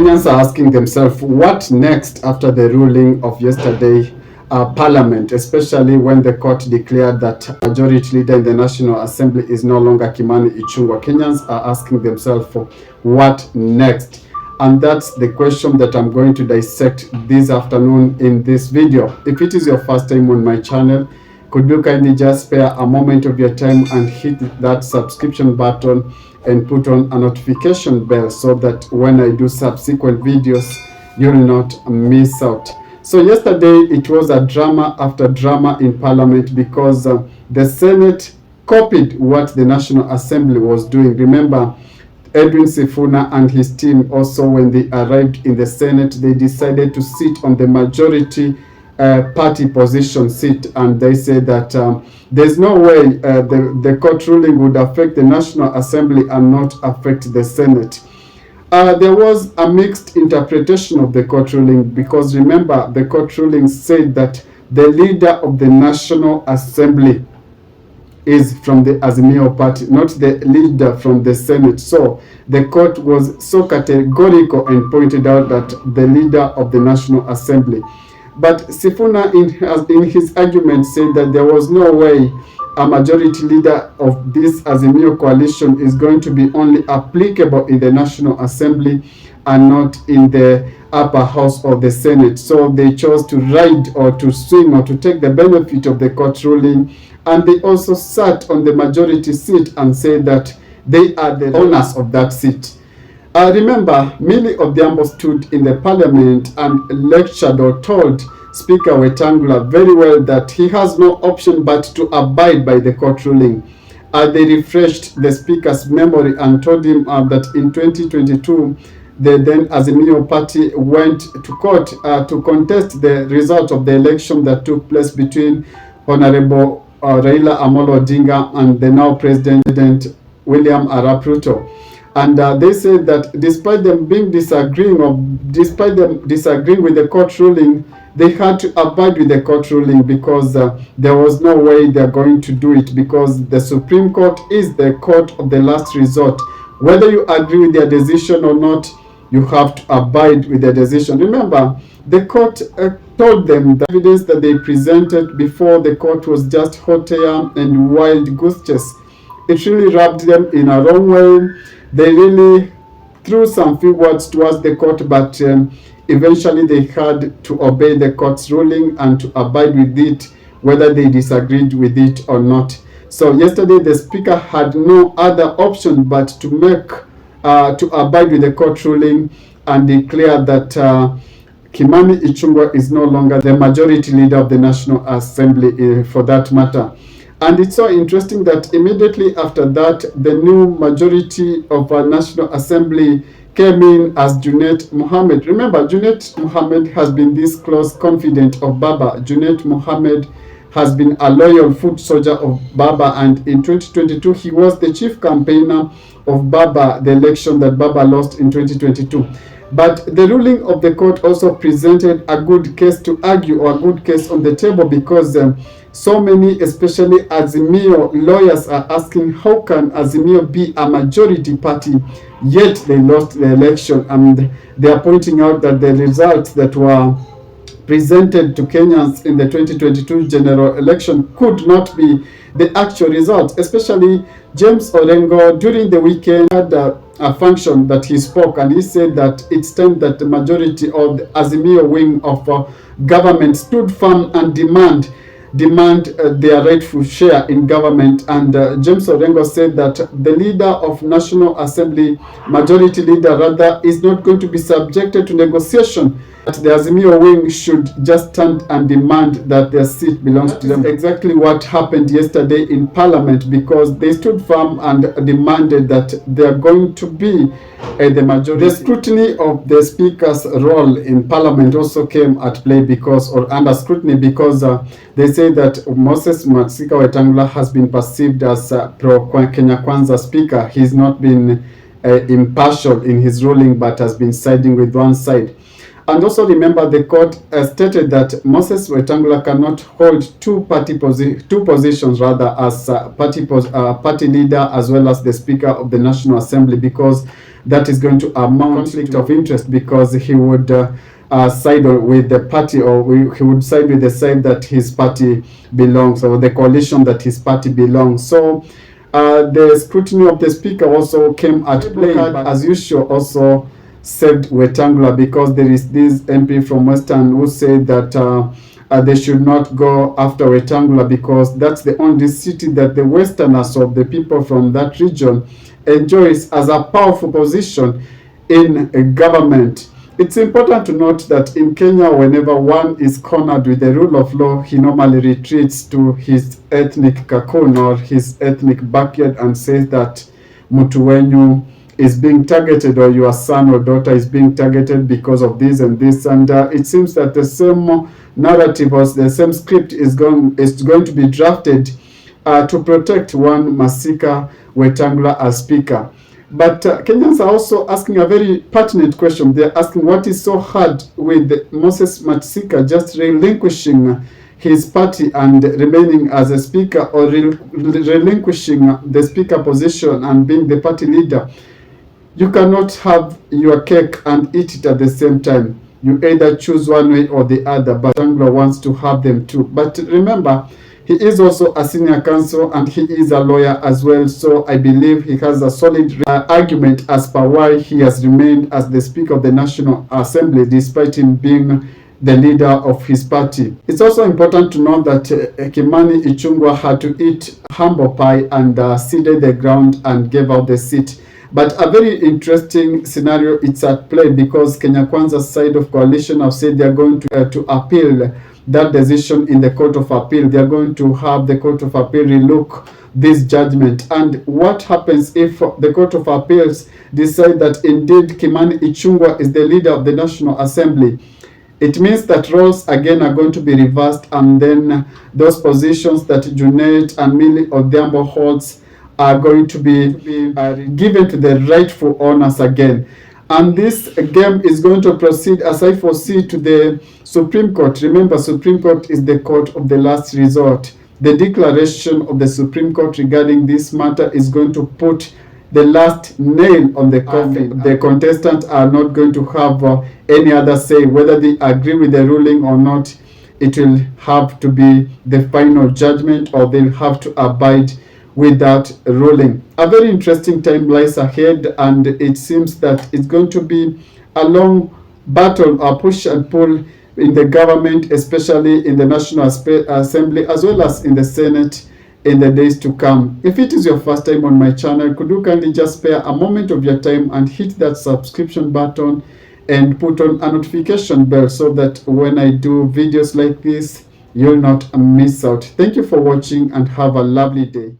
Kenyans are asking themselves, what next after the ruling of yesterday Parliament, especially when the court declared that majority leader in the National Assembly is no longer Kimani Ichung'wah. Kenyans are asking themselves for what next? And that's the question that I'm going to dissect this afternoon in this video. If it is your first time on my channel, could you kindly just spare a moment of your time and hit that subscription button and put on a notification bell so that when I do subsequent videos, you'll not miss out. So yesterday, it was a drama after drama in Parliament because the Senate copied what the National Assembly was doing. Remember, Edwin Sifuna and his team also, when they arrived in the Senate, they decided to sit on the majority party position seat, and they said that there's no way the court ruling would affect the National Assembly and not affect the Senate. There was a mixed interpretation of the court ruling because remember, the court ruling said that the leader of the National Assembly is from the Azimio party, not the leader from the Senate. So the court was so categorical and pointed out that the leader of the National Assembly. But Sifuna in his argument said that there was no way a majority leader of this Azimio coalition is going to be only applicable in the National Assembly and not in the upper house of the Senate. So they chose to ride or to swing or to take the benefit of the court ruling, and they also sat on the majority seat and said that they are the owners of that seat. Remember, Millie Odhiambo stood in the Parliament and lectured or told Speaker Wetangula very well that he has no option but to abide by the court ruling. They refreshed the Speaker's memory and told him that in 2022, the then Azimio party went to court to contest the result of the election that took place between Honorable Raila Amolo Odinga and the now President William Arap Ruto. And they said that despite them disagreeing with the court ruling, they had to abide with the court ruling because there was no way they're going to do it, because the Supreme Court is the court of the last resort. Whether you agree with their decision or not, you have to abide with their decision. Remember, the court told them the evidence that they presented before the court was just hot air and wild goose chase. It really rubbed them in a wrong way. They really threw some few words towards the court, but eventually they had to obey the court's ruling and to abide with it, whether they disagreed with it or not. So yesterday, the Speaker had no other option but to abide with the court ruling and declare that Kimani Ichung'wah is no longer the majority leader of the National Assembly for that matter. And it's so interesting that immediately after that, the new majority of our National Assembly came in as Junet Mohammed. Remember, Junet Mohammed has been this close confidant of Baba. Junet Mohammed has been a loyal foot soldier of Baba, and in 2022, he was the chief campaigner of Baba, the election that Baba lost in 2022. But the ruling of the court also presented a good case to argue, or a good case on the table, because so many, especially Azimio lawyers, are asking how can Azimio be a majority party yet they lost the election, and they are pointing out that the results that were presented to Kenyans in the 2022 general election could not be the actual results. Especially James Orengo during the weekend had a function that he spoke, and he said that it's time that the majority of the Azimio wing of government stood firm and demand their rightful share in government. And James Orengo said that the leader of National Assembly, majority leader rather, is not going to be subjected to negotiation. That the Azimio wing should just stand and demand that their seat belongs to them. Exactly what happened yesterday in Parliament, because they stood firm and demanded that they are going to be the majority. The scrutiny of the Speaker's role in Parliament also came at play under scrutiny, because they say that Moses Masika Wetangula has been perceived as pro-Kenya Kwanza Speaker. He's not been impartial in his ruling, but has been siding with one side. And also remember, the court stated that Moses Wetangula cannot hold two positions rather, as party leader as well as the Speaker of the National Assembly, because that is going to amount conflict of interest, because he would side with the party, or he would side with the side that his party belongs, or the coalition that his party belongs. So the scrutiny of the Speaker also came at play, as usual, also saved Wetangula, because there is this MP from Western who said that they should not go after Wetangula, because that's the only city that the Westerners, of the people from that region, enjoys as a powerful position in government. It's important to note that in Kenya, whenever one is cornered with the rule of law, he normally retreats to his ethnic cocoon or his ethnic backyard and says that mtu wenyu is being targeted, or your son or daughter is being targeted because of this and this. And it seems that the same narrative or the same script is going to be drafted to protect one Masika Wetangula as Speaker. But Kenyans are also asking a very pertinent question. They're asking, what is so hard with Moses Masika just relinquishing his party and remaining as a speaker, or relinquishing the speaker position and being the party leader? You cannot have your cake and eat it at the same time. You either choose one way or the other, but Wetangula wants to have them too. But remember, he is also a senior counsel and he is a lawyer as well. So I believe he has a solid argument as per why he has remained as the Speaker of the National Assembly, despite him being the leader of his party. It's also important to note that Kimani Ichung'wah had to eat humble pie and ceded the ground and gave out the seat. But a very interesting scenario it's at play, because Kenya Kwanza's side of coalition have said they are going to appeal that decision in the Court of Appeal. They are going to have the Court of Appeal relook this judgment. And what happens if the Court of Appeals decide that indeed Kimani Ichung'wah is the leader of the National Assembly? It means that roles again are going to be reversed, and then those positions that Junet and Millie Odhiambo holds are going to be given to the rightful owners again. And this game is going to proceed, as I foresee, to the Supreme Court. Remember, Supreme Court is the court of the last resort. The declaration of the Supreme Court regarding this matter is going to put the last nail on the coffin. The contestants are not going to have any other say. Whether they agree with the ruling or not, it will have to be the final judgment, or they'll have to abide with that ruling. A very interesting time lies ahead, and it seems that it's going to be a long battle, a push and pull in the government, especially in the National Assembly as well as in the Senate in the days to come. If it is your first time on my channel, could you kindly just spare a moment of your time and hit that subscription button and put on a notification bell, so that when I do videos like this, you'll not miss out. Thank you for watching and have a lovely day.